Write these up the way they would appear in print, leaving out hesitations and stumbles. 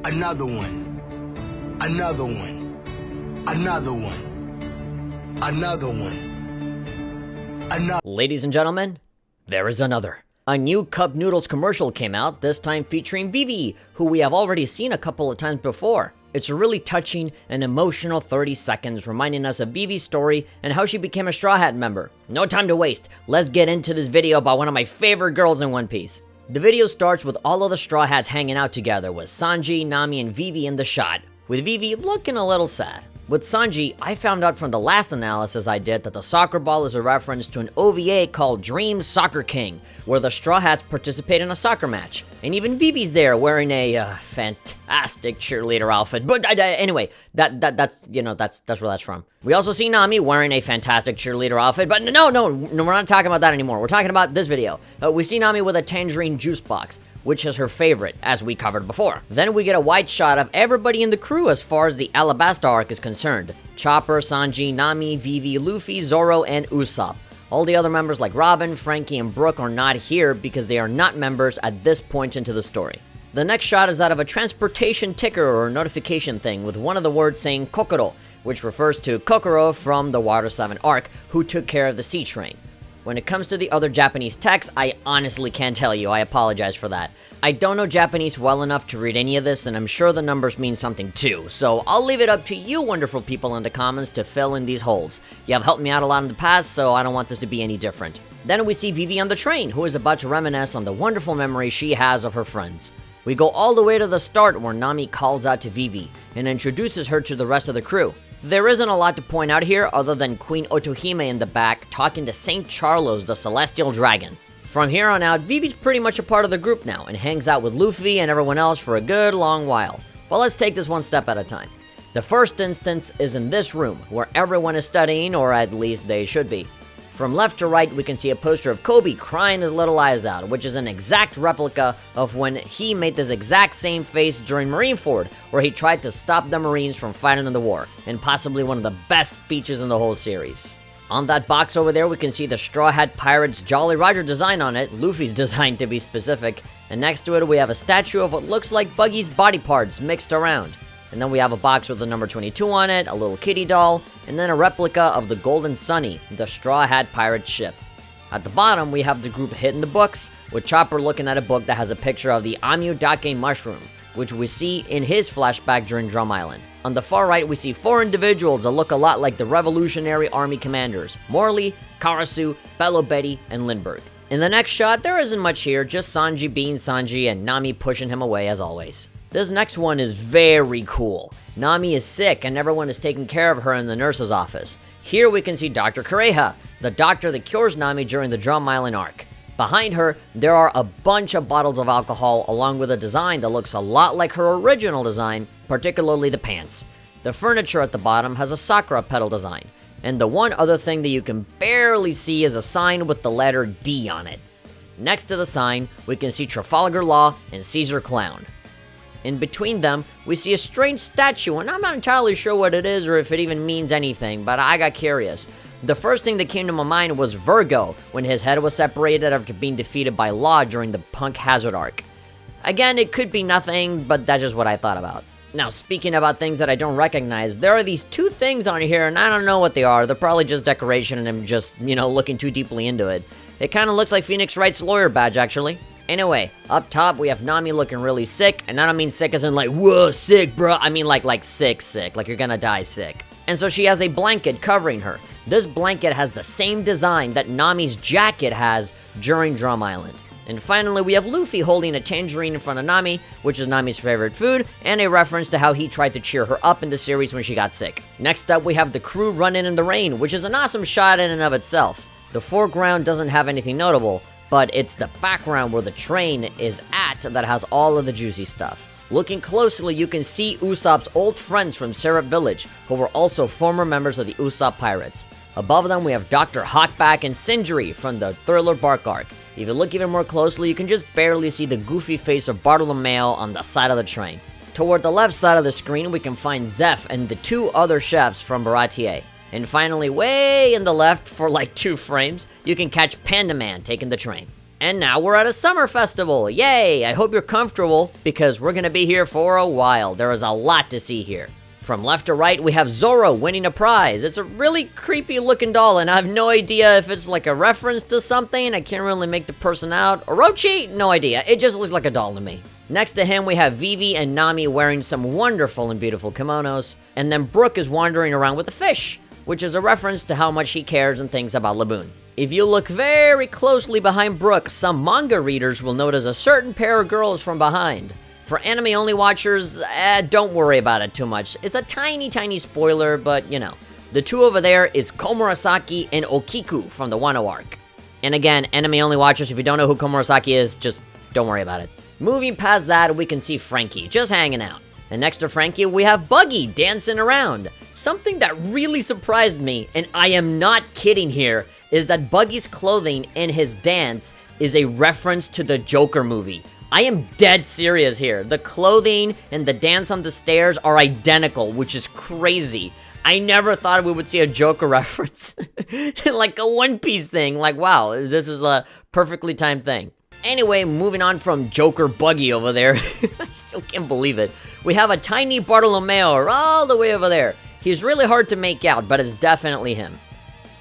Another one. Another one. Another one. Another one. Another. Ladies and gentlemen, there is another. A new Cup Noodles commercial came out, this time featuring Vivi, who we have already seen a couple of times before. It's a really touching and emotional 30 seconds reminding us of Vivi's story and how she became a Straw Hat member. No time to waste, let's get into this video about one of my favorite girls in One Piece. The video starts with all of the Straw Hats hanging out together with Sanji, Nami, and Vivi in the shot, with Vivi looking a little sad. With Sanji, I found out from the last analysis I did that the soccer ball is a reference to an OVA called Dream Soccer King, where the Straw Hats participate in a soccer match. And even Vivi's there wearing a fantastic cheerleader outfit. But anyway, that's where that's from. We also see Nami wearing a fantastic cheerleader outfit, but no, we're not talking about that anymore. We're talking about this video. We see Nami with a tangerine juice box, which is her favorite, as we covered before. Then we get a wide shot of everybody in the crew as far as the Alabasta arc is concerned. Chopper, Sanji, Nami, Vivi, Luffy, Zoro, and Usopp. All the other members like Robin, Frankie, and Brook are not here because they are not members at this point into the story. The next shot is out of a transportation ticker or notification thing with one of the words saying Kokoro, which refers to Kokoro from the Water 7 arc, who took care of the sea train. When it comes to the other Japanese text, I honestly can't tell you, I apologize for that. I don't know Japanese well enough to read any of this, and I'm sure the numbers mean something too, so I'll leave it up to you wonderful people in the comments to fill in these holes. You have helped me out a lot in the past, so I don't want this to be any different. Then we see Vivi on the train, who is about to reminisce on the wonderful memories she has of her friends. We go all the way to the start where Nami calls out to Vivi, and introduces her to the rest of the crew. There isn't a lot to point out here other than Queen Otohime in the back talking to St. Charlos, the Celestial Dragon. From here on out, Vivi's pretty much a part of the group now and hangs out with Luffy and everyone else for a good long while. But let's take this one step at a time. The first instance is in this room, where everyone is studying, or at least they should be. From left to right, we can see a poster of Kobe crying his little eyes out, which is an exact replica of when he made this exact same face during Marineford, where he tried to stop the Marines from fighting in the war, and possibly one of the best speeches in the whole series. On that box over there, we can see the Straw Hat Pirate's Jolly Roger design on it, Luffy's design to be specific, and next to it we have a statue of what looks like Buggy's body parts mixed around. And then we have a box with the number 22 on it, a little kitty doll, and then a replica of the Golden Sunny, the Straw Hat Pirate ship. At the bottom, we have the group hidden the books, with Chopper looking at a book that has a picture of the Amu Dake mushroom, which we see in his flashback during Drum Island. On the far right, we see 4 individuals that look a lot like the Revolutionary Army commanders, Morley, Karasu, Bello Betty, and Lindbergh. In the next shot, there isn't much here, just Sanji being Sanji and Nami pushing him away as always. This next one is very cool. Nami is sick and everyone is taking care of her in the nurse's office. Here we can see Dr. Kureha, the doctor that cures Nami during the Drum Island arc. Behind her, there are a bunch of bottles of alcohol along with a design that looks a lot like her original design, particularly the pants. The furniture at the bottom has a Sakura petal design. And the one other thing that you can barely see is a sign with the letter D on it. Next to the sign, we can see Trafalgar Law and Caesar Clown. In between them, we see a strange statue, and I'm not entirely sure what it is or if it even means anything, but I got curious. The first thing that came to my mind was Virgo, when his head was separated after being defeated by Law during the Punk Hazard arc. Again, it could be nothing, but that's just what I thought about. Now, speaking about things that I don't recognize, there are these 2 things on here, and I don't know what they are. They're probably just decoration, and I'm just, looking too deeply into it. It kind of looks like Phoenix Wright's lawyer badge, actually. Anyway, up top, we have Nami looking really sick, and I don't mean sick as in like, whoa, sick, bro. I mean like sick, like you're gonna die sick. And so she has a blanket covering her. This blanket has the same design that Nami's jacket has during Drum Island. And finally, we have Luffy holding a tangerine in front of Nami, which is Nami's favorite food, and a reference to how he tried to cheer her up in the series when she got sick. Next up, we have the crew running in the rain, which is an awesome shot in and of itself. The foreground doesn't have anything notable, but it's the background where the train is at that has all of the juicy stuff. Looking closely, you can see Usopp's old friends from Syrup Village, who were also former members of the Usopp Pirates. Above them, we have Dr. Hawkback and Sindri from the Thriller Bark arc. If you look even more closely, you can just barely see the goofy face of Bartolomeo on the side of the train. Toward the left side of the screen, we can find Zeph and the 2 other chefs from Baratier. And finally, way in the left, for like 2 frames, you can catch Panda Man taking the train. And now we're at a summer festival. Yay! I hope you're comfortable because we're gonna be here for a while. There is a lot to see here. From left to right, we have Zoro winning a prize. It's a really creepy looking doll, and I have no idea if it's like a reference to something. I can't really make the person out. Orochi? No idea. It just looks like a doll to me. Next to him, we have Vivi and Nami wearing some wonderful and beautiful kimonos. And then Brook is wandering around with a fish, which is a reference to how much he cares and thinks about Laboon. If you look very closely behind Brook, some manga readers will notice a certain pair of girls from behind. For anime-only watchers, don't worry about it too much. It's a tiny spoiler, but you know. The two over there is Komurasaki and Okiku from the Wano arc. And again, anime-only watchers, if you don't know who Komurasaki is, just don't worry about it. Moving past that, we can see Frankie, just hanging out. And next to Frankie, we have Buggy dancing around. Something that really surprised me, and I am not kidding here, is that Buggy's clothing in his dance is a reference to the Joker movie. I am dead serious here. The clothing and the dance on the stairs are identical, which is crazy. I never thought we would see a Joker reference. Like a One Piece thing. Like, wow, this is a perfectly timed thing. Anyway, moving on from Joker Buggy over there. I still can't believe it. We have a tiny Bartolomeo all the way over there. He's really hard to make out, but it's definitely him.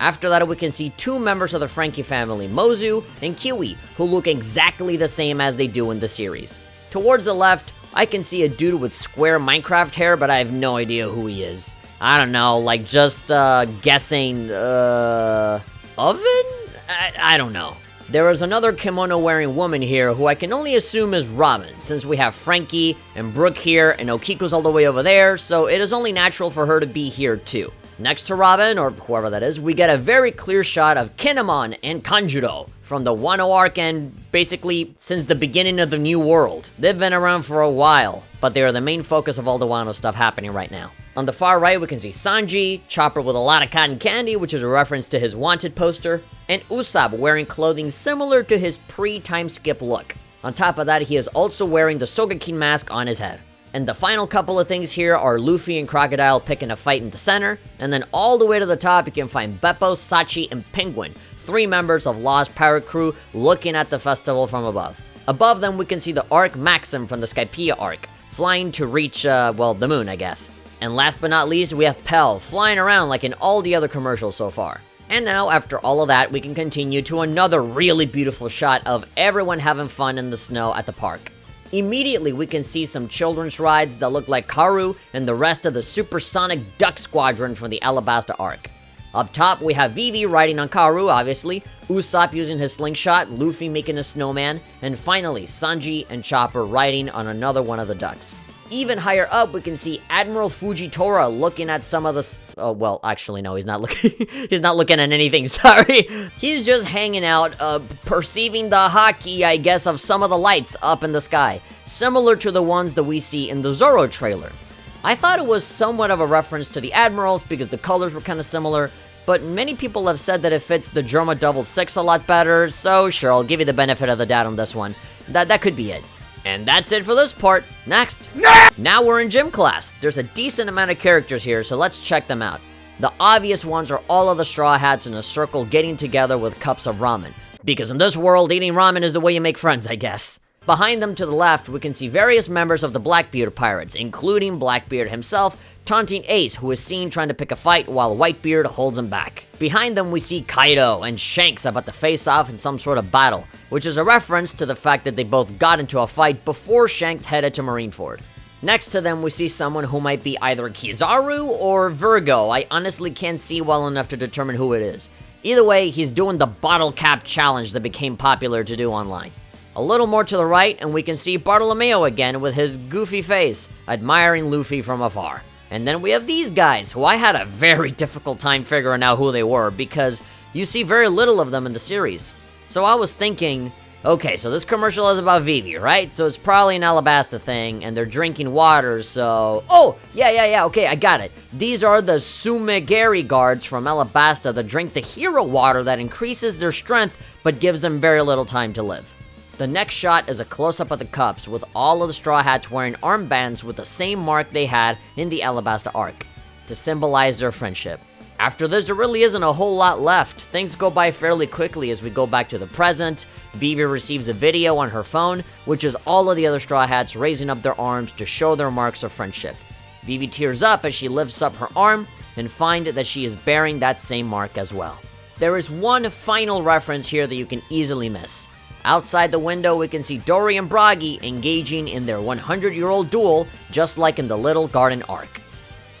After that, we can see two members of the Frankie family, Mozu and Kiwi, who look exactly the same as they do in the series. Towards the left, I can see a dude with square Minecraft hair, but I have no idea who he is. I don't know, like just guessing, oven? I don't know. There is another kimono-wearing woman here who I can only assume is Robin, since we have Frankie and Brooke here and Okiko's all the way over there, so it is only natural for her to be here too. Next to Robin, or whoever that is, we get a very clear shot of Kinemon and Kanjuro from the Wano arc and basically since the beginning of the New World. They've been around for a while, but they are the main focus of all the Wano stuff happening right now. On the far right, we can see Sanji, Chopper with a lot of cotton candy, which is a reference to his Wanted poster, and Usopp wearing clothing similar to his pre-time skip look. On top of that, he is also wearing the Sogeking mask on his head. And the final couple of things here are Luffy and Crocodile picking a fight in the center, and then all the way to the top you can find Beppo, Sachi, and Penguin, 3 members of Law's pirate crew looking at the festival from above. Above them we can see the Arc Maxim from the Skypiea arc, flying to reach, well, the moon I guess. And last but not least, we have Pell flying around like in all the other commercials so far. And now, after all of that, we can continue to another really beautiful shot of everyone having fun in the snow at the park. Immediately, we can see some children's rides that look like Karu and the rest of the supersonic duck squadron from the Alabasta arc. Up top, we have Vivi riding on Karu, obviously, Usopp using his slingshot, Luffy making a snowman, and finally, Sanji and Chopper riding on another one of the ducks. Even higher up, we can see Admiral Fujitora looking at some of the... Oh, well, actually, no, he's not looking... he's not looking at anything, sorry. He's just hanging out, perceiving the haki, I guess, of some of the lights up in the sky, similar to the ones that we see in the Zoro trailer. I thought it was somewhat of a reference to the Admirals because the colors were kind of similar, but many people have said that it fits the Germa Double Six a lot better, so sure, I'll give you the benefit of the doubt on this one. That could be it. And that's it for this part. Next. Now we're in gym class. There's a decent amount of characters here, so let's check them out. The obvious ones are all of the Straw Hats in a circle getting together with cups of ramen. Because in this world, eating ramen is the way you make friends, I guess. Behind them to the left, we can see various members of the Blackbeard Pirates, including Blackbeard himself, taunting Ace, who is seen trying to pick a fight while Whitebeard holds him back. Behind them we see Kaido and Shanks about to face off in some sort of battle, which is a reference to the fact that they both got into a fight before Shanks headed to Marineford. Next to them we see someone who might be either Kizaru or Virgo. I honestly can't see well enough to determine who it is. Either way, he's doing the bottle cap challenge that became popular to do online. A little more to the right and we can see Bartolomeo again with his goofy face, admiring Luffy from afar. And then we have these guys, who I had a very difficult time figuring out who they were, because you see very little of them in the series. So I was thinking, okay, so this commercial is about Vivi, right? So it's probably an Alabasta thing, and they're drinking water, so... Oh, yeah, okay, I got it. These are the Sumigari guards from Alabasta that drink the hero water that increases their strength, but gives them very little time to live. The next shot is a close-up of the cups, with all of the Straw Hats wearing armbands with the same mark they had in the Alabasta arc, to symbolize their friendship. After this, there really isn't a whole lot left. Things go by fairly quickly as we go back to the present. Vivi receives a video on her phone, which is all of the other Straw Hats raising up their arms to show their marks of friendship. Vivi tears up as she lifts up her arm and finds that she is bearing that same mark as well. There is one final reference here that you can easily miss. Outside the window, we can see Dory and Bragi engaging in their 100-year-old duel, just like in the Little Garden arc.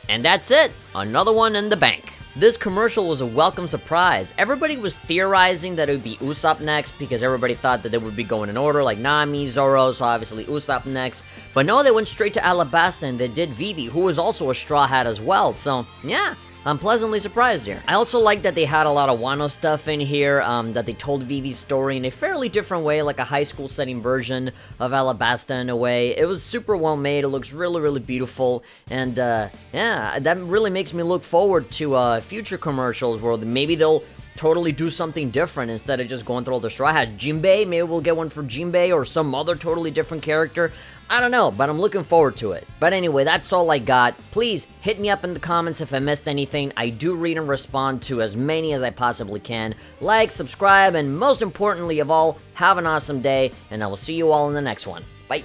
And that's it! Another one in the bank. This commercial was a welcome surprise. Everybody was theorizing that it would be Usopp next because everybody thought that they would be going in order, like Nami, Zoro, so obviously Usopp next. But no, they went straight to Alabasta and they did Vivi, who was also a Straw Hat as well. So, yeah, I'm pleasantly surprised here. I also like that they had a lot of Wano stuff in here, that they told Vivi's story in a fairly different way, like a high school setting version of Alabasta in a way. It was super well made, it looks really, really beautiful, and yeah, that really makes me look forward to future commercials where maybe they'll totally do something different instead of just going through all the Straw Hats. Jinbei, maybe we'll get one for Jinbei or some other totally different character. I don't know, but I'm looking forward to it. But anyway, that's all I got. Please hit me up in the comments if I missed anything. I do read and respond to as many as I possibly can. Like, subscribe, and most importantly of all, have an awesome day, and I will see you all in the next one. Bye.